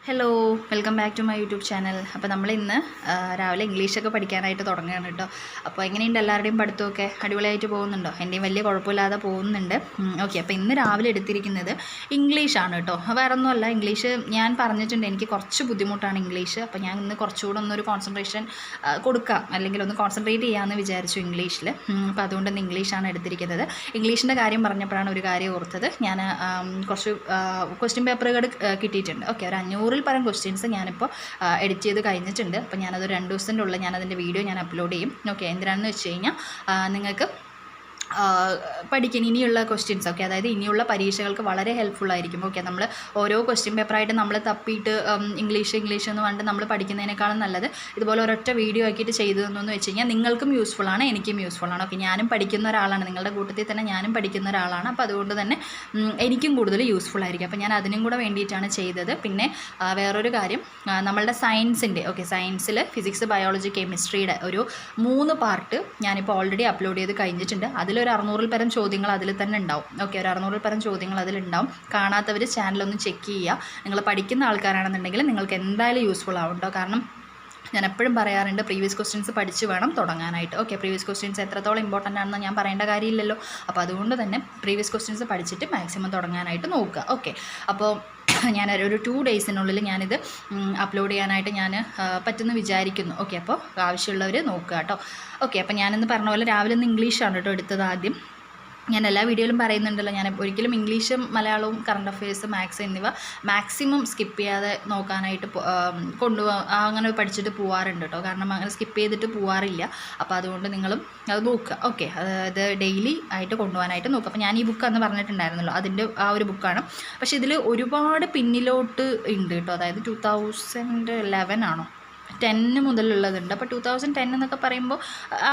Hello, welcome back to my YouTube channel. അപ്പോൾ നമ്മൾ ഇന്ന് രാവിലെ ഇംഗ്ലീഷൊക്കെ പഠിക്കാനായിട്ട് തുടങ്ങുകയാണ് കേട്ടോ. അപ്പോൾ എങ്ങനെയുണ്ട് എല്ലാവരുടെയും പഠിത്തമൊക്കെ? അടിപൊളിയായിട്ട് പോകുന്നുണ്ടോ? എൻ്റെയും വലിയ കുഴപ്പമില്ലാതെ പോകുന്നുണ്ട്. ഓക്കെ, അപ്പോൾ ഇന്ന് രാവിലെ എടുത്തിരിക്കുന്നത് ഇംഗ്ലീഷാണ് കേട്ടോ. വേറെ ഒന്നുമല്ല, ഇംഗ്ലീഷ് ഞാൻ പറഞ്ഞിട്ടുണ്ട് എനിക്ക് കുറച്ച് ബുദ്ധിമുട്ടാണ് ഇംഗ്ലീഷ്. അപ്പോൾ ഞാൻ ഇന്ന് കുറച്ചുകൂടെ ഒന്നൊരു കോൺസെൻട്രേഷൻ കൊടുക്കാം, അല്ലെങ്കിൽ ഒന്ന് കോൺസെൻട്രേറ്റ് ചെയ്യാമെന്ന് വിചാരിച്ചു ഇംഗ്ലീഷിൽ. അപ്പോൾ അതുകൊണ്ട് ഇന്ന് ഇംഗ്ലീഷാണ് എടുത്തിരിക്കുന്നത്. ഇംഗ്ലീഷിൻ്റെ കാര്യം പറഞ്ഞപ്പോഴാണ് ഒരു കാര്യം ഓർത്തത്. ഞാൻ കുറച്ച് ക്വസ്റ്റ്യൻ പേപ്പറുകൾ കിട്ടിയിട്ടുണ്ട്. ഓക്കെ, ഒരു 500 പരം ക്വസ്റ്റ്യൻസ് ഞാനിപ്പോൾ എഡിറ്റ് ചെയ്ത് കഴിഞ്ഞിട്ടുണ്ട്. അപ്പോൾ ഞാനത് 2 ദിവസത്തിൻ്റെ ഉള്ളിൽ ഞാനതിൻ്റെ വീഡിയോ ഞാൻ അപ്ലോഡ് ചെയ്യും. ഓക്കെ, എന്തിനാണെന്ന് വെച്ച് കഴിഞ്ഞാൽ നിങ്ങൾക്ക് പഠിക്കാൻ ഇനിയുള്ള ക്വസ്റ്റ്യൻസ് ഒക്കെ, അതായത് ഇനിയുള്ള പരീക്ഷകൾക്ക് വളരെ ഹെൽപ്ഫുൾ ആയിരിക്കും. ഓക്കെ, നമ്മൾ ഓരോ ക്വസ്റ്റ്യൻ പേപ്പറായിട്ട് നമ്മൾ തപ്പിയിട്ട് ഇംഗ്ലീഷ് എന്ന് പറഞ്ഞിട്ട് നമ്മൾ പഠിക്കുന്നതിനേക്കാളും നല്ലത് ഇതുപോലെ ഒരൊറ്റ വീഡിയോ ആക്കിയിട്ട് ചെയ്തു തന്നെന്ന് വെച്ച് കഴിഞ്ഞാൽ നിങ്ങൾക്കും യൂസ്ഫുള്ളാണ്, എനിക്കും യൂസ്ഫുള്ളാണ്. ഓക്കെ, ഞാനും പഠിക്കുന്ന ഒരാളാണ്, നിങ്ങളുടെ കൂട്ടത്തിൽ തന്നെ ഞാനും പഠിക്കുന്ന ഒരാളാണ്. അപ്പോൾ അതുകൊണ്ട് തന്നെ എനിക്കും കൂടുതൽ യൂസ്ഫുൾ ആയിരിക്കും. അപ്പോൾ ഞാൻ അതിനും കൂടെ വേണ്ടിയിട്ടാണ് ചെയ്തത്. പിന്നെ വേറൊരു കാര്യം, നമ്മളുടെ സയൻസിൻ്റെ സയൻസിൽ ഫിസിക്സ്, ബയോളജി, കെമിസ്ട്രിയുടെ ഒരു 3 പാർട്ട് ഞാനിപ്പോൾ ഓൾറെഡി അപ്ലോഡ് ചെയ്ത് കഴിഞ്ഞിട്ടുണ്ട്. അതിലൊരു 600 പരം ചോദ്യങ്ങൾ അതിൽ തന്നെ ഉണ്ടാവും. ഓക്കെ, ഒരു 600 പരം ചോദ്യങ്ങൾ അതിലുണ്ടാവും. കാണാത്തവർ ചാനലൊന്ന് ചെക്ക് ചെയ്യുക. നിങ്ങൾ പഠിക്കുന്ന ആൾക്കാരാണെന്നുണ്ടെങ്കിൽ നിങ്ങൾക്ക് എന്തായാലും യൂസ്ഫുൾ ആവും കേട്ടോ. കാരണം ഞാൻ എപ്പോഴും പറയാറുണ്ട്, പ്രീവിയസ് ക്വസ്റ്റ്യൻസ് പഠിച്ച് വേണം തുടങ്ങാനായിട്ട്. ഓക്കെ, പ്രീവിയസ് ക്വസ്റ്റ്യൻസ് എത്രത്തോളം ഇമ്പോർട്ടൻ്റ് ആണെന്ന് ഞാൻ പറയേണ്ട കാര്യമില്ലല്ലോ. അപ്പോൾ അതുകൊണ്ട് തന്നെ പ്രീവിയസ് ക്വസ്റ്റ്യൻസ് പഠിച്ചിട്ട് മാക്സിമം തുടങ്ങാനായിട്ട് നോക്കുക. ഓക്കെ, അപ്പോൾ ഞാനൊരു 2 ഡേയ്സിനുള്ളിൽ ഞാനിത് അപ്ലോഡ് ചെയ്യാനായിട്ട് ഞാൻ പറ്റുമെന്ന് വിചാരിക്കുന്നു. ഓക്കെ, അപ്പോൾ ആവശ്യമുള്ളവർ നോക്കുക കേട്ടോ. ഓക്കെ, അപ്പോൾ ഞാനിന്ന് പറഞ്ഞ പോലെ രാവിലെ ഒന്ന് ഇംഗ്ലീഷാണ് കേട്ടോ എടുത്തത് ആദ്യം. ഞാൻ എല്ലാ വീഡിയോയിലും പറയുന്നുണ്ടല്ലോ, ഞാൻ ഒരിക്കലും ഇംഗ്ലീഷും മലയാളവും കറണ്ട് അഫയേഴ്സ്, മാത്സ് എന്നിവ മാക്സിമം സ്കിപ്പ് ചെയ്യാതെ നോക്കാനായിട്ട് അങ്ങനെ പഠിച്ചിട്ട് പോകാറുണ്ട് കേട്ടോ. കാരണം അങ്ങനെ സ്കിപ്പ് ചെയ്തിട്ട് പോകാറില്ല. അപ്പോൾ അതുകൊണ്ട് നിങ്ങളും അത് നോക്കുക. ഓക്കെ, അത് ഡെയിലി ആയിട്ട് കൊണ്ടുപോകാനായിട്ട് നോക്കുക. അപ്പോൾ ഞാൻ ഈ ബുക്ക് അന്ന് പറഞ്ഞിട്ടുണ്ടായിരുന്നല്ലോ, അതിൻ്റെ ആ ഒരു ബുക്കാണ്. പക്ഷേ ഇതിൽ ഒരുപാട് പിന്നിലോട്ട് ഉണ്ട് കേട്ടോ. അതായത് 2011 ആണോ 10 മുതലുള്ളതുണ്ട്. അപ്പോൾ 2010 എന്നൊക്കെ പറയുമ്പോൾ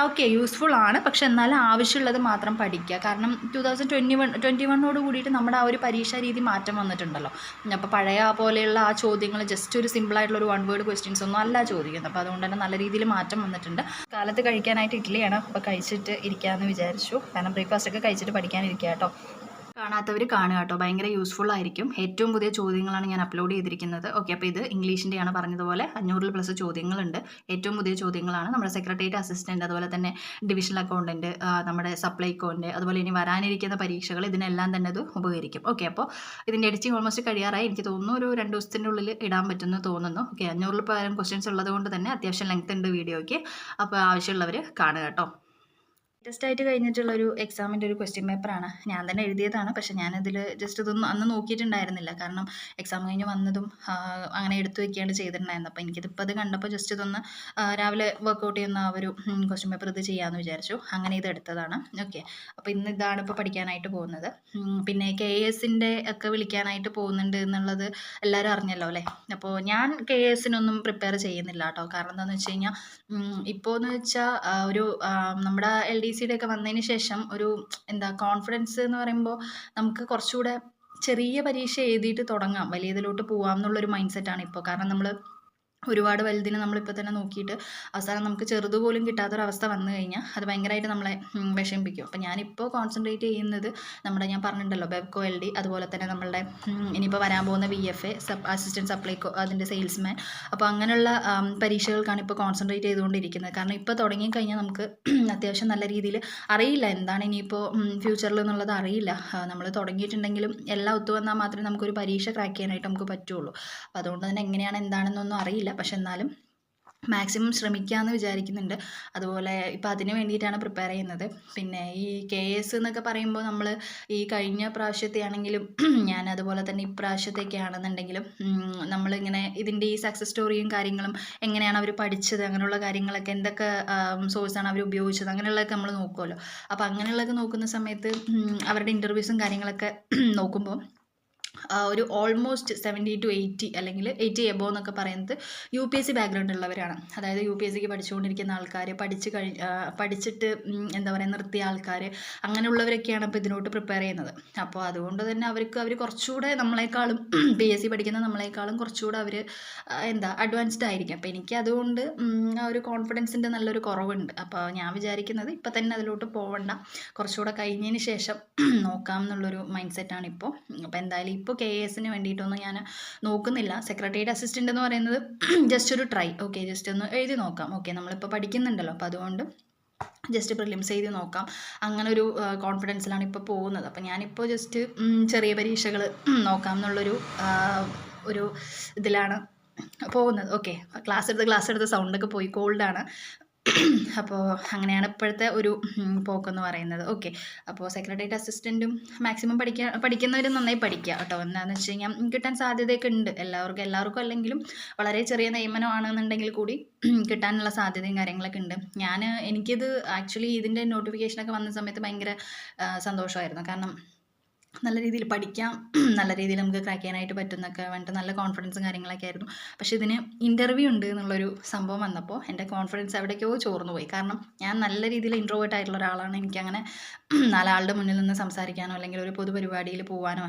ഓക്കെ യൂസ്ഫുൾ ആണ്. പക്ഷെ എന്നാലും ആവശ്യമുള്ളത് മാത്രം പഠിക്കുക. കാരണം 2021 കൂടിയിട്ട് നമ്മുടെ ആ ഒരു പരീക്ഷാ രീതി മാറ്റം വന്നിട്ടുണ്ടല്ലോ. അപ്പോൾ പഴയ പോലെയുള്ള ആ ചോദ്യങ്ങൾ ജസ്റ്റ് ഒരു സിമ്പിളായിട്ടുള്ള ഒരു 1 വേർഡ് ക്വസ്റ്റ്യൻസ് ഒന്നും അല്ല ചോദിക്കുന്നത്. അപ്പോൾ അതുകൊണ്ട് തന്നെ നല്ല രീതിയിൽ മാറ്റം വന്നിട്ടുണ്ട്. കാലത്ത് കഴിക്കാനായിട്ട് ഇഡ്ഡലിയാണ്. അപ്പോൾ കഴിച്ചിട്ട് ഇരിക്കാമെന്ന് വിചാരിച്ചു. കാരണം ബ്രേക്ക്ഫാസ്റ്റൊക്കെ കഴിച്ചിട്ട് പഠിക്കാനിരിക്കുക കേട്ടോ. കാണാത്തവർ കാണുക കേട്ടോ, ഭയങ്കര യൂസ്ഫുൾ ആയിരിക്കും. ഏറ്റവും പുതിയ ചോദ്യങ്ങളാണ് ഞാൻ അപ്ലോഡ് ചെയ്തിരിക്കുന്നത്. ഓക്കെ, അപ്പോൾ ഇത് ഇംഗ്ലീഷിൻ്റെയാണ് പറഞ്ഞതുപോലെ 500+ ചോദ്യങ്ങളുണ്ട്. ഏറ്റവും പുതിയ ചോദ്യങ്ങളാണ്. നമ്മുടെ സെക്രട്ടേറിയറ്റ് അസിസ്റ്റൻറ്റ്, അതുപോലെ തന്നെ ഡിവിഷണൽ അക്കൗണ്ടൻറ്റ്, നമ്മുടെ സപ്ലൈകോൻ്റെ, അതുപോലെ ഇനി വരാനിരിക്കുന്ന പരീക്ഷകൾ, ഇതിനെല്ലാം തന്നെ ഇത് ഉപകരിക്കും. ഓക്കെ, അപ്പോൾ ഇതിൻ്റെ എഡിറ്റിംഗ് ഓൾമോസ്റ്റ് കഴിയാറായി. എനിക്ക് തോന്നുന്നു ഒരു 2 ദിവസത്തിൻ്റെ ഉള്ളിൽ ഇടാൻ പറ്റുമെന്ന് തോന്നുന്നു. ഓക്കെ, 500 പരം ക്വസ്റ്റ്യൻസ് ഉള്ളത് കൊണ്ട് തന്നെ അത്യാവശ്യം ലെങ്ത് ഉണ്ട് വീഡിയോയ്ക്ക്. അപ്പോൾ ആവശ്യമുള്ളവർ കാണുക കേട്ടോ. ലേറ്റസ്റ്റ് ആയിട്ട് കഴിഞ്ഞിട്ടുള്ളൊരു എക്സാമിൻ്റെ ഒരു ക്വസ്റ്റ്യൻ പേപ്പറാണ്. ഞാൻ തന്നെ എഴുതിയതാണ്. പക്ഷേ ഞാനതിൽ ജസ്റ്റ് ഇതൊന്നും അന്ന് നോക്കിയിട്ടുണ്ടായിരുന്നില്ല. കാരണം എക്സാം കഴിഞ്ഞ് വന്നതും അങ്ങനെ എടുത്തു വയ്ക്കുകയാണ് ചെയ്തിട്ടുണ്ടായിരുന്നത്. അപ്പോൾ എനിക്കിതിപ്പോൾ അത് കണ്ടപ്പോൾ ജസ്റ്റ് ഇതൊന്ന് രാവിലെ വർക്കൗട്ട് ചെയ്യുന്ന ആ ഒരു ക്വസ്റ്റ്യൻ പേപ്പർ ഇത് ചെയ്യാമെന്ന് വിചാരിച്ചു. അങ്ങനെ ഇത് എടുത്തതാണ്. ഓക്കെ, അപ്പോൾ ഇന്ന് ഇതാണ് ഇപ്പോൾ പഠിക്കാനായിട്ട് പോകുന്നത്. പിന്നെ KS-ൻ്റെ ഒക്കെ വിളിക്കാനായിട്ട് പോകുന്നുണ്ട് എന്നുള്ളത് എല്ലാവരും അറിഞ്ഞല്ലോ അല്ലേ. അപ്പോൾ ഞാൻ KS-നൊന്നും പ്രിപ്പയർ ചെയ്യുന്നില്ല കേട്ടോ. കാരണം എന്താണെന്ന് വെച്ച് കഴിഞ്ഞാൽ ഇപ്പോൾ എന്ന് വെച്ചാൽ ഒരു നമ്മുടെ LDCയുടെ ഒക്കെ വന്നതിന് ശേഷം ഒരു കോൺഫിഡൻസ് എന്ന് പറയുമ്പോൾ നമുക്ക് കുറച്ചുകൂടെ ചെറിയ പരീക്ഷ എഴുതിയിട്ട് തുടങ്ങാം, വലിയതിലോട്ട് പോകാം എന്നുള്ളൊരു മൈൻഡ് സെറ്റാണ് ഇപ്പോൾ. കാരണം നമ്മൾ ഒരുപാട് വലുതിന് നമ്മളിപ്പോൾ തന്നെ നോക്കിയിട്ട് അവസാനം നമുക്ക് ചെറുതുപോലും കിട്ടാത്തൊരവസ്ഥ വന്നു കഴിഞ്ഞാൽ അത് ഭയങ്കരമായിട്ട് നമ്മളെ വിഷമിപ്പിക്കും. അപ്പോൾ ഞാനിപ്പോൾ കോൺസെൻട്രേറ്റ് ചെയ്യുന്നത് ഞാൻ പറഞ്ഞിട്ടുണ്ടല്ലോ ബെബ്കോ LD, അതുപോലെ തന്നെ നമ്മളുടെ ഇനിയിപ്പോൾ വരാൻ പോകുന്ന VFA, അസിസ്റ്റൻറ്റ് സപ്ലൈകോ, അതിൻ്റെ സെയിൽസ്മാൻ. അപ്പോൾ അങ്ങനെയുള്ള പരീക്ഷകൾക്കാണ് ഇപ്പോൾ കോൺസെൻട്രേറ്റ് ചെയ്തുകൊണ്ടിരിക്കുന്നത്. കാരണം ഇപ്പോൾ തുടങ്ങിക്കഴിഞ്ഞാൽ നമുക്ക് അത്യാവശ്യം നല്ല രീതിയിൽ അറിയില്ല എന്താണ് ഇനിയിപ്പോൾ ഫ്യൂച്ചറിൽ എന്നുള്ളത് അറിയില്ല. നമ്മൾ തുടങ്ങിയിട്ടുണ്ടെങ്കിലും എല്ലാം ഒത്തുവന്നാൽ മാത്രമേ നമുക്കൊരു പരീക്ഷ ക്രാക്ക് ചെയ്യാനായിട്ട് നമുക്ക് പറ്റുള്ളൂ. അപ്പോൾ അതുകൊണ്ട് തന്നെ എങ്ങനെയാണ് എന്താണെന്നൊന്നും അറിയില്ല. പക്ഷെ എന്നാലും മാക്സിമം ശ്രമിക്കാമെന്ന് വിചാരിക്കുന്നുണ്ട്. അതുപോലെ ഇപ്പോൾ അതിന് വേണ്ടിയിട്ടാണ് പ്രിപ്പയർ ചെയ്യുന്നത്. പിന്നെ ഈ KS എന്നൊക്കെ പറയുമ്പോൾ നമ്മൾ ഈ കഴിഞ്ഞ പ്രാവശ്യത്തെ ആണെങ്കിലും ഞാൻ അതുപോലെ തന്നെ ഇപ്രാവശ്യത്തെയൊക്കെ ആണെന്നുണ്ടെങ്കിലും നമ്മളിങ്ങനെ ഇതിൻ്റെ ഈ സക്സസ് സ്റ്റോറിയും കാര്യങ്ങളും എങ്ങനെയാണ് അവർ പഠിച്ചത്, അങ്ങനെയുള്ള കാര്യങ്ങളൊക്കെ എന്തൊക്കെ സോഴ്സാണ് അവർ ഉപയോഗിച്ചത്, അങ്ങനെയുള്ളതൊക്കെ നമ്മൾ നോക്കുമല്ലോ. അപ്പോൾ അങ്ങനെയുള്ളതൊക്കെ നോക്കുന്ന സമയത്ത് അവരുടെ ഇൻ്റർവ്യൂസും കാര്യങ്ങളൊക്കെ നോക്കുമ്പോൾ ഒരു ഓൾമോസ്റ്റ് 70 to 80 അല്ലെങ്കിൽ 80 എബോവ് എന്നൊക്കെ പറയുന്നത് UPSC ബാക്ക്ഗ്രൗണ്ട് ഉള്ളവരാണ്. അതായത് UPSCക്ക് പഠിച്ചുകൊണ്ടിരിക്കുന്ന ആൾക്കാർ, പഠിച്ചിട്ട് നിർത്തിയ ആൾക്കാർ, അങ്ങനെയുള്ളവരൊക്കെയാണ് ഇപ്പോൾ ഇതിനോട്ട് പ്രിപ്പയർ ചെയ്യുന്നത്. അപ്പോൾ അതുകൊണ്ട് തന്നെ അവർ കുറച്ചുകൂടെ നമ്മളെക്കാളും PSC പഠിക്കുന്ന നമ്മളെക്കാളും കുറച്ചുകൂടെ അവർ അഡ്വാൻസ്ഡ് ആയിരിക്കും. അപ്പോൾ എനിക്ക് അതുകൊണ്ട് ആ ഒരു കോൺഫിഡൻസിൻ്റെ നല്ലൊരു കുറവുണ്ട്. അപ്പോൾ ഞാൻ വിചാരിക്കുന്നത് ഇപ്പം തന്നെ അതിലോട്ട് പോകണ്ട, കുറച്ചുകൂടെ കഴിഞ്ഞതിന് ശേഷം നോക്കാം എന്നുള്ളൊരു മൈൻഡ് സെറ്റാണ് ഇപ്പോൾ. അപ്പോൾ എന്തായാലും ഇപ്പോൾ KAS വേണ്ടിയിട്ടൊന്നും ഞാൻ നോക്കുന്നില്ല. സെക്രട്ടേറിയറ്റ് അസിസ്റ്റൻ്റ് എന്ന് പറയുന്നത് ജസ്റ്റ് ഒരു ട്രൈ, ഓക്കെ, ജസ്റ്റ് ഒന്ന് എഴുതി നോക്കാം. ഓക്കെ, നമ്മളിപ്പോൾ പഠിക്കുന്നുണ്ടല്ലോ, അപ്പോൾ അതുകൊണ്ട് ജസ്റ്റ് പ്രിലിംസ് എഴുതി നോക്കാം, അങ്ങനെ ഒരു കോൺഫിഡൻസിലാണ് ഇപ്പോൾ പോകുന്നത്. അപ്പോൾ ഞാനിപ്പോൾ ജസ്റ്റ് ചെറിയ പരീക്ഷകൾ നോക്കാം എന്നുള്ളൊരു ഒരു ഇതിലാണ് പോകുന്നത്. ഓക്കെ, ക്ലാസ് എടുത്ത് സൗണ്ടൊക്കെ പോയി, കോൾഡാണ്. അപ്പോൾ അങ്ങനെയാണ് ഇപ്പോഴത്തെ ഒരു പോക്കെന്ന് പറയുന്നത്. ഓക്കെ, അപ്പോൾ സെക്രട്ടേറിയറ്റ് അസിസ്റ്റൻറ്റും മാക്സിമം പഠിക്കുന്നവർ നന്നായി പഠിക്കുക കേട്ടോ. എന്താണെന്ന് വെച്ച് കഴിഞ്ഞാൽ കിട്ടാൻ സാധ്യതയൊക്കെ ഉണ്ട്. എല്ലാവർക്കും അല്ലെങ്കിലും വളരെ ചെറിയ നിയമനമാണെന്നുണ്ടെങ്കിൽ കൂടി കിട്ടാനുള്ള സാധ്യതയും കാര്യങ്ങളൊക്കെ ഉണ്ട്. എനിക്കിത് ആക്ച്വലി ഇതിൻ്റെ നോട്ടിഫിക്കേഷനൊക്കെ വന്ന സമയത്ത് ഭയങ്കര സന്തോഷമായിരുന്നു. കാരണം നല്ല രീതിയിൽ പഠിക്കാം, നല്ല രീതിയിൽ നമുക്ക് ക്രാക്ക് ചെയ്യാനായിട്ട് പറ്റുന്നൊക്കെ വേണ്ടിയിട്ട് നല്ല കോൺഫിഡൻസും കാര്യങ്ങളൊക്കെ ആയിരുന്നു. പക്ഷേ ഇതിന് ഇൻ്റർവ്യൂ ഉണ്ട് എന്നുള്ളൊരു സംഭവം വന്നപ്പോൾ എൻ്റെ കോൺഫിഡൻസ് എവിടേക്കോ ചോർന്നു പോയി. കാരണം ഞാൻ നല്ല രീതിയിൽ ഇൻട്രോവേർട്ട് ആയിട്ടുള്ള ഒരാളാണ്. എനിക്കങ്ങനെ നാലാളുടെ മുന്നിൽ നിന്ന് സംസാരിക്കാനോ അല്ലെങ്കിൽ ഒരു പൊതുപരിപാടിയിൽ പോകാനോ,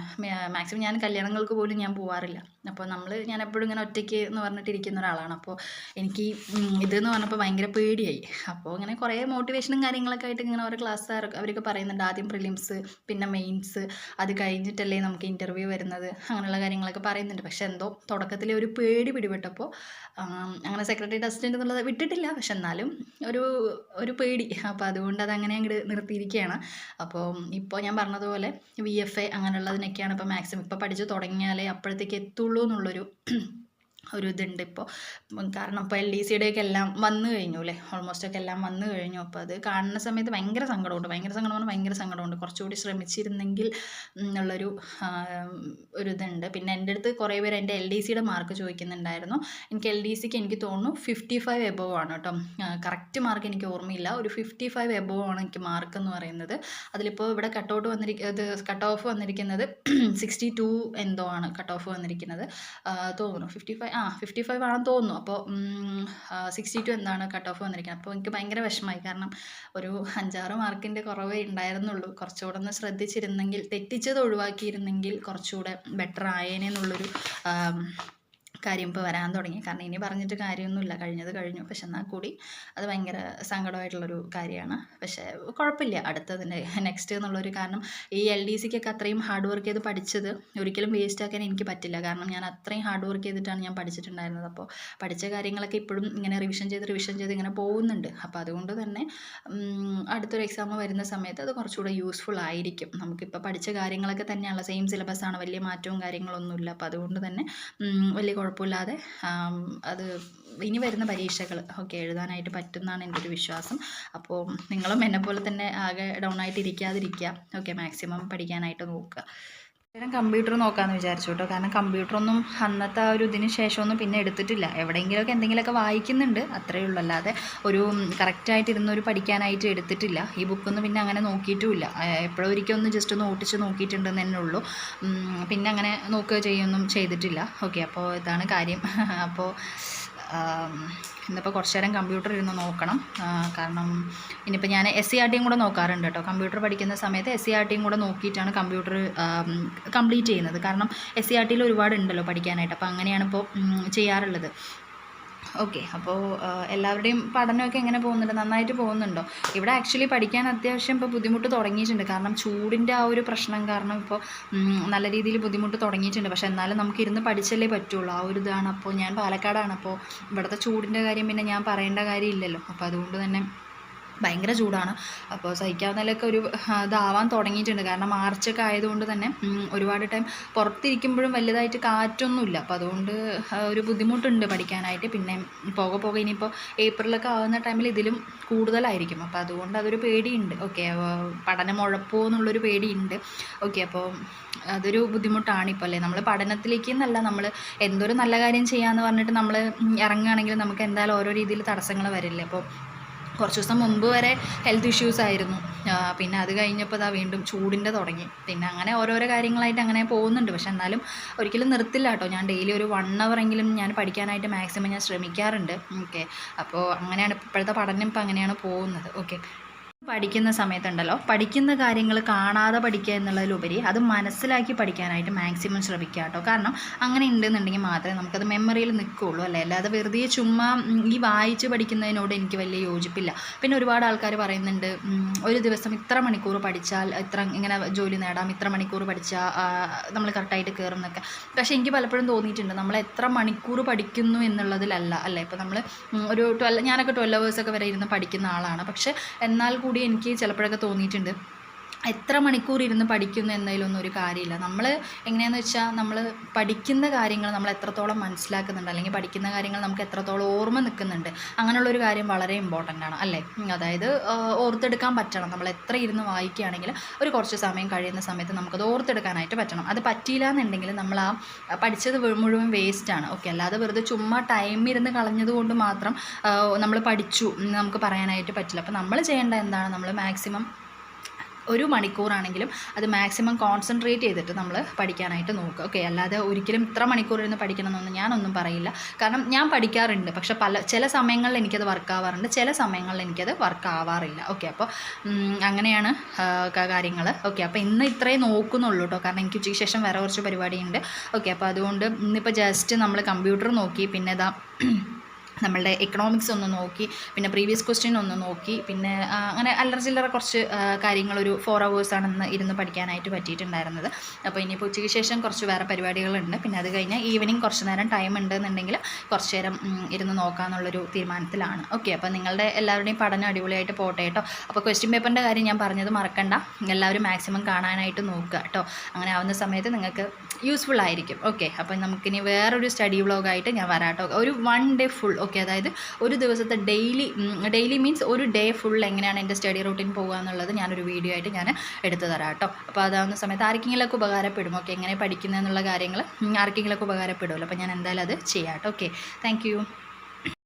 മാക്സിമം ഞാൻ കല്യാണങ്ങൾക്ക് പോലും ഞാൻ പോകാറില്ല. അപ്പോൾ ഞാൻ എപ്പോഴും ഇങ്ങനെ ഒറ്റയ്ക്ക് എന്ന് പറഞ്ഞിട്ടിരിക്കുന്ന ഒരാളാണ്. അപ്പോൾ എനിക്ക് ഇതെന്ന് പറഞ്ഞപ്പോൾ ഭയങ്കര പേടിയായി. അപ്പോൾ ഇങ്ങനെ കുറേ മോട്ടിവേഷനും കാര്യങ്ങളൊക്കെ ആയിട്ട് ഇങ്ങനെ ഓരോ ക്ലാസ് അവരൊക്കെ പറയുന്നുണ്ട്, ആദ്യം പ്രിലിംസ്, പിന്നെ മെയിൻസ്, അത് കഴിഞ്ഞിട്ടല്ലേ നമുക്ക് ഇൻ്റർവ്യൂ വരുന്നത്, അങ്ങനെയുള്ള കാര്യങ്ങളൊക്കെ പറയുന്നുണ്ട്. പക്ഷെ എന്തോ തുടക്കത്തിൽ ഒരു പേടി പിടിപെട്ടപ്പോൾ അങ്ങനെ സെക്രട്ടേറിയറ്റ് അസിസ്റ്റൻ്റ് എന്നുള്ളത് വിട്ടിട്ടില്ല, പക്ഷെ എന്നാലും ഒരു പേടി. അപ്പോൾ അതുകൊണ്ട് അതങ്ങനെ അങ്ങോട്ട് നിർത്തിയിരിക്കുകയാണ്. അപ്പോൾ ഇപ്പോൾ ഞാൻ പറഞ്ഞതുപോലെ VFA അങ്ങനെയുള്ളതിനൊക്കെയാണ് ഇപ്പോൾ മാക്സിമം ഇപ്പോൾ പഠിച്ച് തുടങ്ങിയാലേ അപ്പോഴത്തേക്ക് എത്തുള്ളൂ എന്നുള്ളൊരു ഇതുണ്ട് ഇപ്പോൾ. കാരണം ഇപ്പോൾ LDCയുടെയൊക്കെ എല്ലാം വന്നു കഴിഞ്ഞു അല്ലേ, ഓൾമോസ്റ്റ് ഒക്കെ എല്ലാം വന്നു കഴിഞ്ഞു. അപ്പോൾ അത് കാണുന്ന സമയത്ത് ഭയങ്കര സങ്കടമുണ്ട്. കുറച്ചുകൂടി ശ്രമിച്ചിരുന്നെങ്കിൽ എന്നുള്ളൊരു ഇതുണ്ട്. പിന്നെ എൻ്റെ അടുത്ത് കുറേ പേര് എൻ്റെ LDCയുടെ മാർക്ക് ചോദിക്കുന്നുണ്ടായിരുന്നു. എനിക്ക് LDCക്ക് എനിക്ക് തോന്നുന്നു 55 എബോവ് ആണ് കേട്ടോ. കറക്റ്റ് മാർക്ക് എനിക്ക് ഓർമ്മയില്ല, ഒരു 55 എബോവ് ആണ് എനിക്ക് മാർക്ക് എന്ന് പറയുന്നത്. അതിലിപ്പോൾ ഇവിടെ കട്ട് ഓഫ് വന്നിരിക്കുന്നത് 62 എന്തോ ആണ് കട്ട് ഓഫ് വന്നിരിക്കുന്നത് തോന്നുന്നു. 55 ആണെന്ന് തോന്നുന്നു. അപ്പോൾ 62 എന്താണ് കട്ട് ഓഫ് വന്നിരിക്കുന്നത്. അപ്പോൾ എനിക്ക് ഭയങ്കര വിഷമമായി. കാരണം ഒരു 5-6 മാർക്കിൻ്റെ കുറവേ ഉണ്ടായിരുന്നുള്ളൂ. കുറച്ചുകൂടെ ഒന്ന് ശ്രദ്ധിച്ചിരുന്നെങ്കിൽ, തെറ്റിച്ചത് ഒഴിവാക്കിയിരുന്നെങ്കിൽ കുറച്ചുകൂടെ ബെറ്റർ ആയേനെ എന്നുള്ളൊരു കാര്യം ഇപ്പോൾ വരാൻ തുടങ്ങി. കാരണം ഇനി പറഞ്ഞിട്ട് കാര്യമൊന്നുമില്ല, കഴിഞ്ഞത് കഴിഞ്ഞു. പക്ഷെ എന്നാൽ കൂടി അത് ഭയങ്കര സങ്കടമായിട്ടുള്ളൊരു കാര്യമാണ്. പക്ഷേ കുഴപ്പമില്ല, അടുത്തതിൻ്റെ നെക്സ്റ്റ് എന്നുള്ളൊരു, കാരണം ഈ LDCക്കൊക്കെ അത്രയും ഹാർഡ് വർക്ക് ചെയ്ത് പഠിച്ചത് ഒരിക്കലും വേസ്റ്റ് ആക്കാൻ എനിക്ക് പറ്റില്ല. കാരണം ഞാൻ അത്രയും ഹാർഡ് വർക്ക് ചെയ്തിട്ടാണ് ഞാൻ പഠിച്ചിട്ടുണ്ടായിരുന്നത്. അപ്പോൾ പഠിച്ച കാര്യങ്ങളൊക്കെ ഇപ്പോഴും ഇങ്ങനെ റിവിഷൻ ചെയ്ത് ഇങ്ങനെ പോകുന്നുണ്ട്. അപ്പോൾ അതുകൊണ്ട് തന്നെ അടുത്തൊരു എക്സാം വരുന്ന സമയത്ത് അത് കുറച്ചുകൂടെ യൂസ്ഫുൾ ആയിരിക്കും. നമുക്കിപ്പോൾ പഠിച്ച കാര്യങ്ങളൊക്കെ തന്നെയുള്ള സെയിം സിലബസാണ്, വലിയ മാറ്റവും കാര്യങ്ങളൊന്നുമില്ല. അപ്പോൾ അതുകൊണ്ട് തന്നെ വലിയ കുഴപ്പമില്ലാതെ അത് ഇനി വരുന്ന പരീക്ഷകൾ ഒക്കെ എഴുതാനായിട്ട് പറ്റുമെന്നാണ് എൻ്റെ ഒരു വിശ്വാസം. അപ്പോൾ നിങ്ങളും എന്നെപ്പോലെ തന്നെ ആകെ ഡൗൺ ആയിട്ട് ഇരിക്കാതിരിക്കുക. ഓക്കെ, മാക്സിമം പഠിക്കാനായിട്ട് നോക്കുക. കമ്പ്യൂട്ടർ നോക്കാമെന്ന് വിചാരിച്ചു കേട്ടോ. കാരണം കമ്പ്യൂട്ടറൊന്നും അന്നത്തെ ആ ഒരു ഇതിന് ശേഷമൊന്നും പിന്നെ എടുത്തിട്ടില്ല. എവിടെയെങ്കിലുമൊക്കെ എന്തെങ്കിലുമൊക്കെ വായിക്കുന്നുണ്ട്, അത്രയേ ഉള്ളൂ. അല്ലാതെ ഒരു കറക്റ്റായിട്ട് ഇരുന്നൊരു പഠിക്കാനായിട്ട് എടുത്തിട്ടില്ല. ഈ ബുക്കൊന്നും പിന്നെ അങ്ങനെ നോക്കിയിട്ടുമില്ല. എപ്പോഴും ഒരിക്കലും ഒന്ന് ജസ്റ്റ് ഒന്ന് ഓട്ടിച്ച് നോക്കിയിട്ടുണ്ടെന്ന് തന്നെ ഉള്ളൂ. പിന്നെ അങ്ങനെ നോക്കുക ചെയ്യൊന്നും ചെയ്തിട്ടില്ല. ഓക്കെ, അപ്പോൾ ഇതാണ് കാര്യം. അപ്പോൾ ഇന്നിപ്പോൾ കുറച്ച് നേരം കമ്പ്യൂട്ടർ ഇരുന്ന് നോക്കണം. കാരണം ഇനിയിപ്പോൾ ഞാൻ SCERTയും കൂടെ നോക്കാറുണ്ട് കേട്ടോ. കമ്പ്യൂട്ടർ പഠിക്കുന്ന സമയത്ത് SCERTയും കൂടെ നോക്കിയിട്ടാണ് കമ്പ്യൂട്ടർ കംപ്ലീറ്റ് ചെയ്യുന്നത്. കാരണം SCERTയിൽ ഒരുപാടുണ്ടല്ലോ പഠിക്കാനായിട്ട്. അപ്പോൾ അങ്ങനെയാണ് ഇപ്പോൾ ചെയ്യാറുള്ളത്. ഓക്കെ, അപ്പോൾ എല്ലാവരുടെയും പഠനമൊക്കെ എങ്ങനെ പോകുന്നുണ്ട്? നന്നായിട്ട് പോകുന്നുണ്ടോ? ഇവിടെ ആക്ച്വലി പഠിക്കാൻ അത്യാവശ്യം ഇപ്പോൾ ബുദ്ധിമുട്ട് തുടങ്ങിയിട്ടുണ്ട്. കാരണം ചൂടിൻ്റെ ആ ഒരു പ്രശ്നം കാരണം ഇപ്പോൾ നല്ല രീതിയിൽ ബുദ്ധിമുട്ട് തുടങ്ങിയിട്ടുണ്ട്. പക്ഷേ എന്നാലും നമുക്ക് ഇരുന്ന് പഠിച്ചല്ലേ പറ്റുള്ളൂ, ആ ഒരു ഇതാണ്. അപ്പോൾ ഞാൻ പാലക്കാടാണ്. അപ്പോൾ ഇവിടുത്തെ ചൂടിൻ്റെ കാര്യം പിന്നെ ഞാൻ പറയേണ്ട കാര്യമില്ലല്ലോ. അപ്പോൾ അതുകൊണ്ട് തന്നെ ഭയങ്കര ചൂടാണ്. അപ്പോൾ സഹിക്കാവുന്നതിലൊക്കെ ഒരു ഇതാവാൻ തുടങ്ങിയിട്ടുണ്ട്. കാരണം മാർച്ചൊക്കെ ആയതുകൊണ്ട് തന്നെ ഒരുപാട് ടൈം പുറത്തിരിക്കുമ്പോഴും വലുതായിട്ട് കാറ്റൊന്നുമില്ല. അപ്പോൾ അതുകൊണ്ട് ഒരു ബുദ്ധിമുട്ടുണ്ട് പഠിക്കാനായിട്ട്. പിന്നെ പോകെ ഇനിയിപ്പോൾ ഏപ്രിലൊക്കെ ആവുന്ന ടൈമിൽ ഇതിലും കൂടുതലായിരിക്കും. അപ്പോൾ അതുകൊണ്ട് അതൊരു പേടിയുണ്ട്. ഓക്കെ, പഠനം ഉഴപ്പോ എന്നുള്ളൊരു പേടിയുണ്ട്. ഓക്കെ, അപ്പോൾ അതൊരു ബുദ്ധിമുട്ടാണ് ഇപ്പോൾ അല്ലേ. നമ്മൾ പഠനത്തിലേക്ക് എന്നല്ല, നമ്മൾ എന്തൊരു നല്ല കാര്യം ചെയ്യാമെന്ന് പറഞ്ഞിട്ട് നമ്മൾ ഇറങ്ങുകയാണെങ്കിൽ നമുക്ക് എന്തായാലും ഓരോ രീതിയിൽ തടസ്സങ്ങൾ വരില്ലേ. അപ്പോൾ കുറച്ച് ദിവസം മുമ്പ് വരെ ഹെൽത്ത് ഇഷ്യൂസ് ആയിരുന്നു. പിന്നെ അത് കഴിഞ്ഞപ്പോൾ വീണ്ടും ചൂടിൻ്റെ തുടങ്ങി. പിന്നെ അങ്ങനെ ഓരോരോ കാര്യങ്ങളായിട്ട് അങ്ങനെ പോകുന്നുണ്ട്. പക്ഷെ എന്നാലും ഒരിക്കലും നിർത്തില്ല കേട്ടോ. ഞാൻ ഡെയിലി ഒരു 1 hour എങ്കിലും ഞാൻ പഠിക്കാനായിട്ട് മാക്സിമം ഞാൻ ശ്രമിക്കാറുണ്ട്. ഓക്കെ, അപ്പോൾ അങ്ങനെയാണ് ഇപ്പോഴത്തെ പഠനം, ഇപ്പോൾ അങ്ങനെയാണ് പോകുന്നത്. ഓക്കെ, പഠിക്കുന്ന സമയത്തുണ്ടല്ലോ, പഠിക്കുന്ന കാര്യങ്ങൾ കാണാതെ പഠിക്കുക എന്നുള്ളതിലുപരി അത് മനസ്സിലാക്കി പഠിക്കാനായിട്ട് മാക്സിമം ശ്രമിക്കുക കേട്ടോ. കാരണം അങ്ങനെ ഉണ്ടെന്നുണ്ടെങ്കിൽ മാത്രമേ നമുക്കത് മെമ്മറിയിൽ നിൽക്കുകയുള്ളൂ അല്ലേ. അല്ലാതെ വെറുതെ ചുമ്മാ ഈ വായിച്ച് പഠിക്കുന്നതിനോട് എനിക്ക് വലിയ യോജിപ്പില്ല. പിന്നെ ഒരുപാട് ആൾക്കാർ പറയുന്നുണ്ട് ഒരു ദിവസം ഇത്ര മണിക്കൂർ പഠിച്ചാൽ ഇങ്ങനെ ജോലി നേടാം, ഇത്ര മണിക്കൂർ പഠിച്ചാൽ നമ്മൾ കറക്റ്റായിട്ട് കയറും എന്നൊക്കെ. പക്ഷേ എനിക്ക് പലപ്പോഴും തോന്നിയിട്ടുണ്ട് നമ്മൾ എത്ര മണിക്കൂർ പഠിക്കുന്നു എന്നുള്ളതിലല്ല അല്ലേ. ഇപ്പോൾ നമ്മൾ ഒരു ഞാനൊക്കെ 12 hours ഒക്കെ വരെ ഇരുന്ന് പഠിക്കുന്ന ആളാണ്. പക്ഷേ എന്നാൽ കൂടി എനിക്ക് ചിലപ്പോഴൊക്കെ തോന്നിയിട്ടുണ്ട് എത്ര മണിക്കൂർ ഇരുന്ന് പഠിക്കുന്നു എന്നതിലൊന്നും ഒരു കാര്യമില്ല. നമ്മൾ എങ്ങനെയാണെന്ന് വെച്ചാൽ നമ്മൾ പഠിക്കുന്ന കാര്യങ്ങൾ നമ്മൾ എത്രത്തോളം മനസ്സിലാക്കുന്നുണ്ട്, അല്ലെങ്കിൽ പഠിക്കുന്ന കാര്യങ്ങൾ നമുക്ക് എത്രത്തോളം ഓർമ്മ നിൽക്കുന്നുണ്ട്, അങ്ങനെയുള്ളൊരു കാര്യം വളരെ ഇമ്പോർട്ടൻ്റ് ആണ് അല്ലേ. അതായത് ഓർത്തെടുക്കാൻ പറ്റണം. നമ്മൾ എത്ര ഇരുന്ന് വായിക്കുകയാണെങ്കിൽ ഒരു കുറച്ച് സമയം കഴിയുന്ന സമയത്ത് നമുക്കത് ഓർത്തെടുക്കാനായിട്ട് പറ്റണം. അത് പറ്റിയില്ല എന്നുണ്ടെങ്കിൽ നമ്മൾ ആ പഠിച്ചത് മുഴുവൻ വേസ്റ്റാണ്. ഓക്കെ, അല്ലാതെ വെറുതെ ചുമ്മാ ടൈം ഇരുന്ന് കളഞ്ഞത് കൊണ്ട് മാത്രം നമ്മൾ പഠിച്ചു നമുക്ക് പറയാനായിട്ട് പറ്റില്ല. അപ്പോൾ നമ്മൾ ചെയ്യേണ്ട എന്താണ്, നമ്മൾ മാക്സിമം 1 മണിക്കൂറാണെങ്കിലും അത് മാക്സിമം കോൺസെൻട്രേറ്റ് ചെയ്തിട്ട് നമ്മൾ പഠിക്കാനായിട്ട് നോക്കുക. ഓക്കെ, അല്ലാതെ ഒരിക്കലും ഇത്ര മണിക്കൂർ ഇരുന്ന് പഠിക്കണമെന്നൊന്നും ഞാനൊന്നും പറയില്ല. കാരണം ഞാൻ പഠിക്കാറുണ്ട്, പക്ഷേ ചില സമയങ്ങളിൽ എനിക്കത് വർക്ക് ആവാറുണ്ട്, ചില സമയങ്ങളിൽ എനിക്കത് വർക്ക് ആവാറില്ല. ഓക്കെ, അപ്പോൾ അങ്ങനെയാണ് കാര്യങ്ങൾ. ഓക്കെ, അപ്പോൾ ഇന്ന് ഇത്രയും നോക്കുന്നുള്ളൂ കേട്ടോ. കാരണം എനിക്ക് ഉച്ചയ്ക്ക് ശേഷം വേറെ കുറച്ച് പരിപാടിയുണ്ട്. ഓക്കെ, അപ്പോൾ അതുകൊണ്ട് ഇന്നിപ്പോൾ ജസ്റ്റ് നമ്മൾ കമ്പ്യൂട്ടർ നോക്കി, പിന്നെ ഇതാ നമ്മളുടെ എക്കണോമിക്സ് ഒന്ന് നോക്കി, പിന്നെ പ്രീവിയസ് ക്വസ്റ്റ്യൻ ഒന്ന് നോക്കി, പിന്നെ അങ്ങനെ അല്ലറ ചില്ലറ കുറച്ച് കാര്യങ്ങളൊരു 4 hours ഇന്ന് ഇരുന്ന് പഠിക്കാനായിട്ട് പറ്റിയിട്ടുണ്ടായിരുന്നത്. അപ്പോൾ ഇനിയിപ്പോൾ ഉച്ചയ്ക്ക് ശേഷം കുറച്ച് വേറെ പരിപാടികളുണ്ട്. പിന്നെ അത് കഴിഞ്ഞാൽ ഈവനിങ് കുറച്ച് നേരം ടൈം ഉണ്ടെന്നുണ്ടെങ്കിൽ കുറച്ച് നേരം ഇരുന്ന് നോക്കാമെന്നുള്ളൊരു തീരുമാനത്തിലാണ്. ഓക്കെ, അപ്പോൾ നിങ്ങളുടെ എല്ലാവരുടെയും പഠനം അടിപൊളിയായിട്ട് പോട്ടെ കേട്ടോ. അപ്പോൾ ക്വസ്റ്റ്യൻ പേപ്പറിൻ്റെ കാര്യം ഞാൻ പറഞ്ഞത് മറക്കണ്ട, എല്ലാവരും മാക്സിമം കാണാനായിട്ട് നോക്കുക കേട്ടോ. അങ്ങനെ ആവുന്ന സമയത്ത് നിങ്ങൾക്ക് യൂസ്ഫുൾ ആയിരിക്കും. ഓക്കെ, അപ്പോൾ നമുക്കിനി വേറൊരു സ്റ്റഡി വ്ളോഗായിട്ട് ഞാൻ വരാം കേട്ടോ. ഒരു 1 day ഫുൾ. ഓക്കെ, അതായത് ഒരു ദിവസത്തെ ഡെയിലി മീൻസ് ഒരു ഡേ ഫുൾ എങ്ങനെയാണ് എൻ്റെ സ്റ്റഡി റൂട്ടീൻ പോകുക എന്നുള്ളത് ഞാനൊരു വീഡിയോ ആയിട്ട് ഞാൻ എടുത്തു തരാം കേട്ടോ. അപ്പോൾ അതാവുന്ന സമയത്ത് ആർക്കെങ്കിലുമൊക്കെ ഉപകാരപ്പെടും. ഓക്കെ, എങ്ങനെ പഠിക്കുന്നതെന്നുള്ള കാര്യങ്ങൾ ആർക്കെങ്കിലുമൊക്കെ ഉപകാരപ്പെടുമല്ലോ. അപ്പോൾ ഞാൻ എന്തായാലും അത് ചെയ്യാം കേട്ടോ. Okay, thank you.